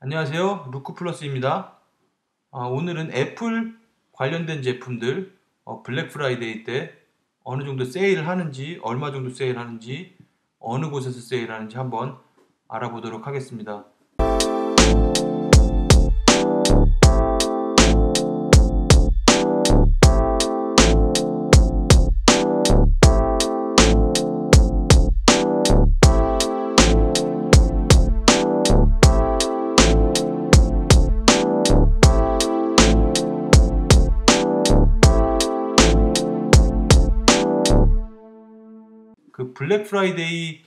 안녕하세요. 루크플러스입니다. 오늘은 애플 관련된 제품들 블랙 프라이데이 때 어느 정도 세일을 하는지, 얼마 정도 세일하는지, 어느 곳에서 세일하는지 한번 알아보도록 하겠습니다. 그 블랙 프라이데이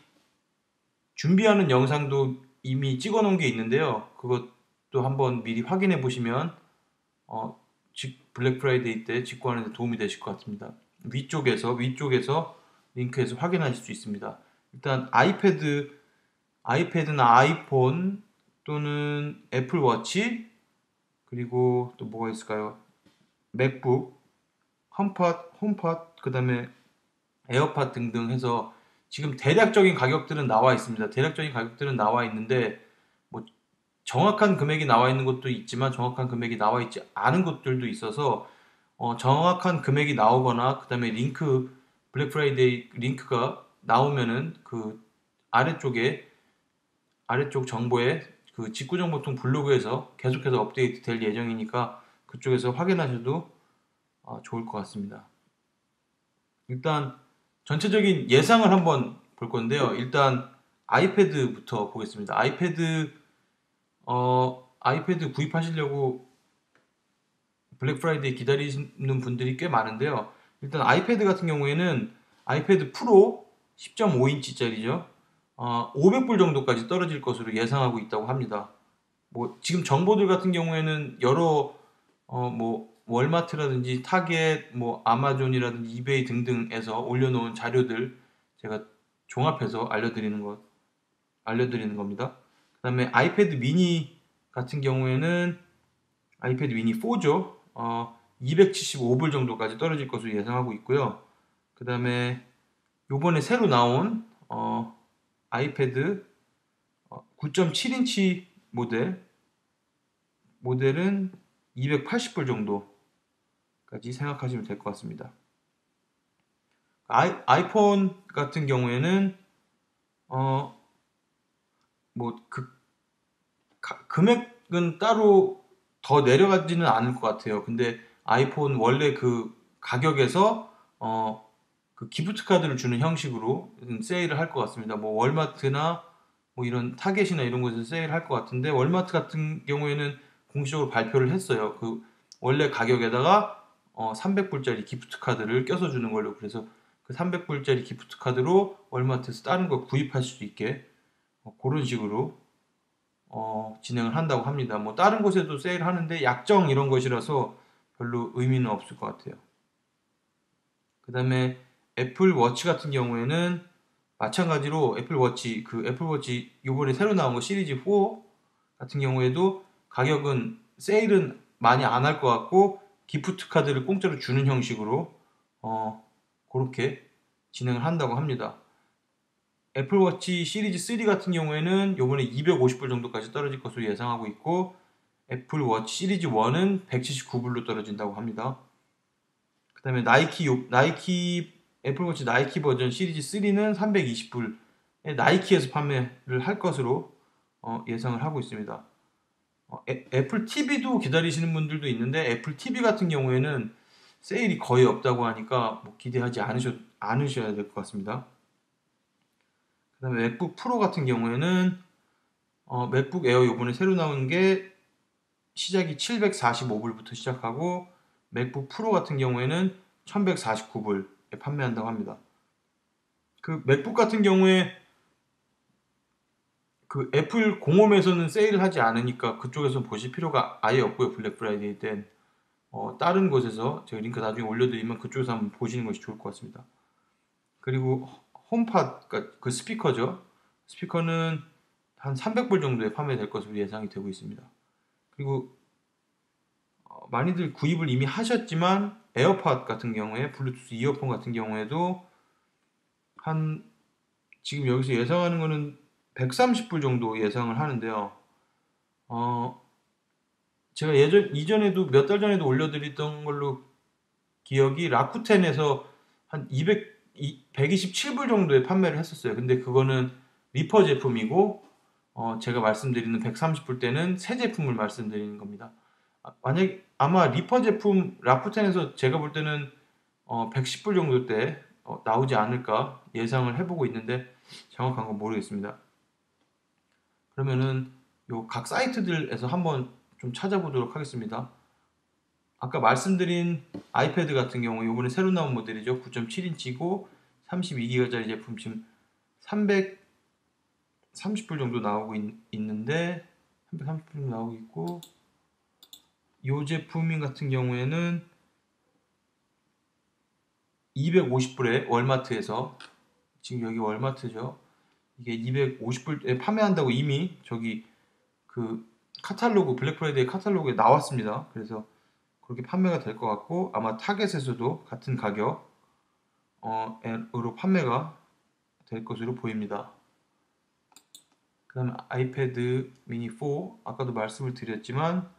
준비하는 영상도 이미 찍어 놓은 게 있는데요. 그것도 한번 미리 확인해 보시면 어, 블랙 프라이데이 때 직구하는 데 도움이 되실 것 같습니다. 위쪽에서 링크에서 확인하실 수 있습니다. 일단 아이패드나 아이폰 또는 애플 워치 그리고 또 뭐가 있을까요? 맥북, 홈팟, 그다음에 에어팟 등등 해서 지금 대략적인 가격들은 나와 있습니다. 대략적인 가격들은 나와 있는데 뭐 정확한 금액이 나와 있는 것도 있지만 정확한 금액이 나와 있지 않은 것들도 있어서 정확한 금액이 나오거나 그다음에 블랙 프라이데이 링크가 나오면은 그 아래쪽에 아래쪽 정보에 그 직구정보통 블로그에서 계속해서 업데이트 될 예정이니까 그쪽에서 확인하셔도 좋을 것 같습니다. 일단 전체적인 예상을 한번 볼 건데요. 일단 아이패드부터 보겠습니다. 아이패드 구입하시려고 블랙 프라이데이 기다리는 분들이 꽤 많은데요. 일단 아이패드 같은 경우에는 아이패드 프로 10.5인치짜리죠. 500불 정도까지 떨어질 것으로 예상하고 있다고 합니다. 뭐 지금 정보들 같은 경우에는 여러 뭐 월마트라든지 타겟, 뭐 아마존이라든지 이베이 등등에서 올려놓은 자료들 제가 종합해서 알려드리는 겁니다. 그다음에 아이패드 미니 같은 경우에는 아이패드 미니 4죠. 275불 정도까지 떨어질 것으로 예상하고 있고요. 그다음에 요번에 새로 나온 아이패드 9.7인치 모델은 280불 정도까지 생각하시면 될 것 같습니다. 아이폰 같은 경우에는 뭐그 금액은 따로 더 내려가지는 않을 것 같아요. 근데 아이폰 원래 그 가격에서 그 기프트 카드를 주는 형식으로 세일을 할 것 같습니다. 뭐 월마트나 뭐 이런 타겟이나 이런 곳에서 세일할 것 같은데 월마트 같은 경우에는 공식적으로 발표를 했어요. 그 원래 가격에다가 300불짜리 기프트 카드를 껴서 주는 걸로 그래서 그 300불짜리 기프트 카드로 월마트에서 다른 거 구입할 수 있게 그런 식으로 진행을 한다고 합니다. 뭐 다른 곳에도 세일하는데 약정 이런 것이라서 별로 의미는 없을 것 같아요. 그 다음에 애플 워치 같은 경우에는 마찬가지로 애플 워치 요번에 새로 나온 거 시리즈 4 같은 경우에도 가격은 세일은 많이 안 할 것 같고 기프트 카드를 공짜로 주는 형식으로 그렇게 진행을 한다고 합니다. 애플워치 시리즈 3 같은 경우에는 요번에 250불 정도까지 떨어질 것으로 예상하고 있고 애플워치 시리즈 1은 179불로 떨어진다고 합니다. 그 다음에 애플워치 나이키 버전 시리즈 3는 320불 나이키에서 판매를 할 것으로 예상을 하고 있습니다. 애플 TV도 기다리시는 분들도 있는데 애플 TV 같은 경우에는 세일이 거의 없다고 하니까 뭐 기대하지 않으셔야 될 것 같습니다. 그 다음에 맥북 프로 같은 경우에는 맥북 에어 요번에 새로 나온 게 시작이 745불부터 시작하고 맥북 프로 같은 경우에는 1149불에 판매한다고 합니다. 그 맥북 같은 경우에 그 애플 공홈에서는 세일을 하지 않으니까 그쪽에서 보실 필요가 아예 없고요. 블랙 프라이데이 땐 다른 곳에서 제가 링크 나중에 올려드리면 그쪽에서 한번 보시는 것이 좋을 것 같습니다. 그리고 홈팟 그 스피커죠. 스피커는 한 300불 정도에 판매될 것으로 예상이 되고 있습니다. 그리고 많이들 구입을 이미 하셨지만 에어팟 같은 경우에 블루투스 이어폰 같은 경우에도 한 지금 여기서 예상하는 거는 130불 정도 예상을 하는데요. 어, 제가 이전에도 몇 달 전에도 올려드렸던 걸로 기억이 라쿠텐에서 한 127불 정도에 판매를 했었어요. 근데 그거는 리퍼 제품이고, 제가 말씀드리는 130불 때는 새 제품을 말씀드리는 겁니다. 아마 리퍼 제품 라쿠텐에서 제가 볼 때는 110불 정도 때 나오지 않을까 예상을 해보고 있는데 정확한 건 모르겠습니다. 그러면은 요 각 사이트들에서 한번 좀 찾아보도록 하겠습니다. 아까 말씀드린 아이패드 같은 경우 요번에 새로 나온 모델이죠. 9.7인치고 32기가짜리 제품 지금 330불 정도 나오고 있는데 330불 정도 나오고 있고, 이 제품 같은 경우에는 250불에 월마트에서, 지금 여기 월마트죠. 이게 250불에 판매한다고 이미 저기 그 카탈로그, 블랙 프라이데이 카탈로그에 나왔습니다. 그래서 그렇게 판매가 될 것 같고, 아마 타겟에서도 같은 가격으로 판매가 될 것으로 보입니다. 그 다음에 아이패드 미니 4, 아까도 말씀을 드렸지만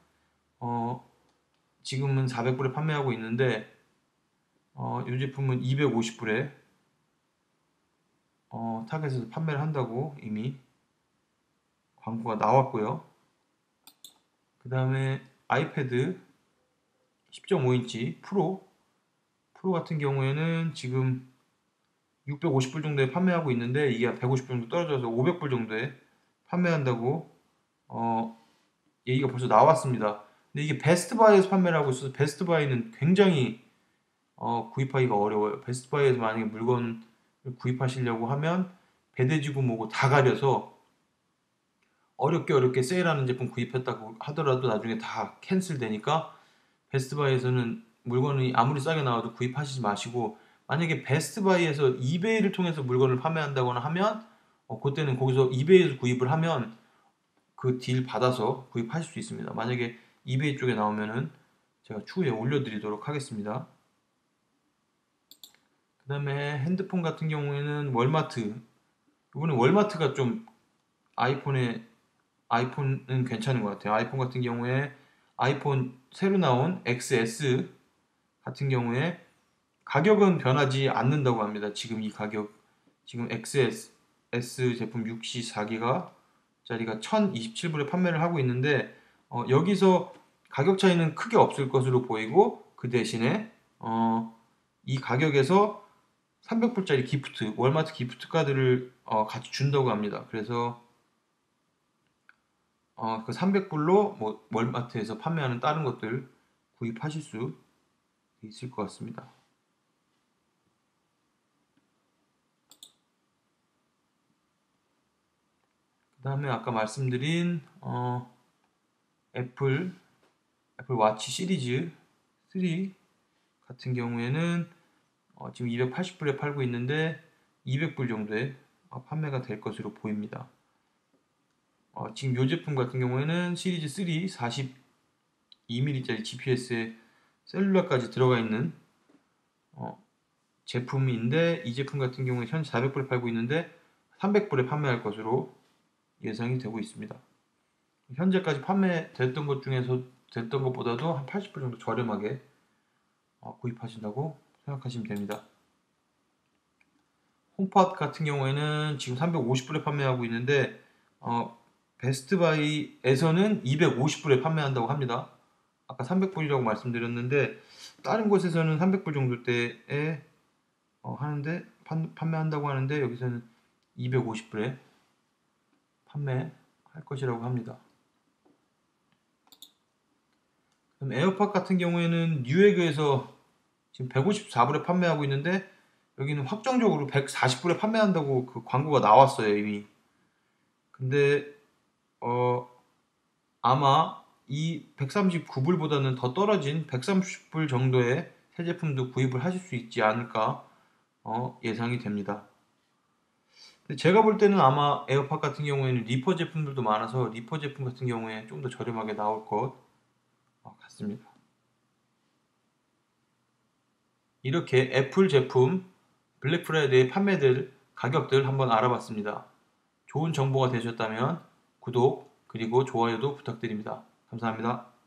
지금은 400불에 판매하고 있는데 이 제품은 250불에 타겟에서 판매를 한다고 이미 광고가 나왔고요. 그 다음에 아이패드 10.5인치 프로 같은 경우에는 지금 650불 정도에 판매하고 있는데, 이게 150불 정도 떨어져서 500불 정도에 판매한다고 얘기가 벌써 나왔습니다. 근데 이게 베스트바이에서 판매를 하고 있어서 베스트바이는 굉장히 구입하기가 어려워요. 베스트바이에서 만약에 물건을 구입하시려고 하면 배대지구 뭐고 다 가려서 어렵게 세일하는 제품 구입했다고 하더라도 나중에 다 캔슬되니까, 베스트바이에서는 물건이 아무리 싸게 나와도 구입하시지 마시고, 만약에 베스트바이에서 이베이를 통해서 물건을 판매한다거나 하면 그때는 거기서 이베이에서 구입을 하면 그 딜 받아서 구입하실 수 있습니다. 만약에 이베이 쪽에 나오면은 제가 추후에 올려드리도록 하겠습니다. 그 다음에 핸드폰 같은 경우에는 월마트, 이번에 월마트가 좀 아이폰은 괜찮은 것 같아요. 아이폰 같은 경우에 아이폰 새로 나온 XS 같은 경우에 가격은 변하지 않는다고 합니다. 지금 이 가격, 지금 XS 제품 64기가 짜리가 1027불에 판매를 하고 있는데, 여기서 가격 차이는 크게 없을 것으로 보이고, 그 대신에 이 가격에서 300불짜리 기프트, 월마트 기프트 카드를 같이 준다고 합니다. 그래서 그 300불로 뭐 월마트에서 판매하는 다른 것들 구입하실 수 있을 것 같습니다. 그 다음에 아까 말씀드린 애플 워치 시리즈 3 같은 경우에는 지금 280불에 팔고 있는데 200불 정도에 판매가 될 것으로 보입니다. 지금 이 제품 같은 경우에는 시리즈 3 42mm짜리 GPS에 셀룰라까지 들어가 있는 제품인데, 이 제품 같은 경우에 현재 400불에 팔고 있는데 300불에 판매할 것으로 예상이 되고 있습니다. 현재까지 판매됐던 것 중에서 됐던 것보다도 한 80불 정도 저렴하게 구입하신다고 생각하시면 됩니다. 홈팟 같은 경우에는 지금 350불에 판매하고 있는데 베스트바이에서는 250불에 판매한다고 합니다. 아까 300불이라고 말씀드렸는데 다른 곳에서는 300불 정도대에 하는데 판매한다고 하는데, 여기서는 250불에 판매할 것이라고 합니다. 그럼 에어팟 같은 경우에는 뉴에그에서 지금 154불에 판매하고 있는데, 여기는 확정적으로 140불에 판매한다고 그 광고가 나왔어요, 이미. 근데 아마 이 139불보다는 더 떨어진 130불 정도의 새 제품도 구입을 하실 수 있지 않을까 예상이 됩니다. 근데 제가 볼 때는 아마 에어팟 같은 경우에는 리퍼 제품들도 많아서 리퍼 제품 같은 경우에 좀 더 저렴하게 나올 것 같습니다. 이렇게 애플 제품 블랙 프라이데이 판매들 가격들 한번 알아봤습니다. 좋은 정보가 되셨다면 구독, 그리고 그리고 좋아요도 부탁드립니다. 감사합니다.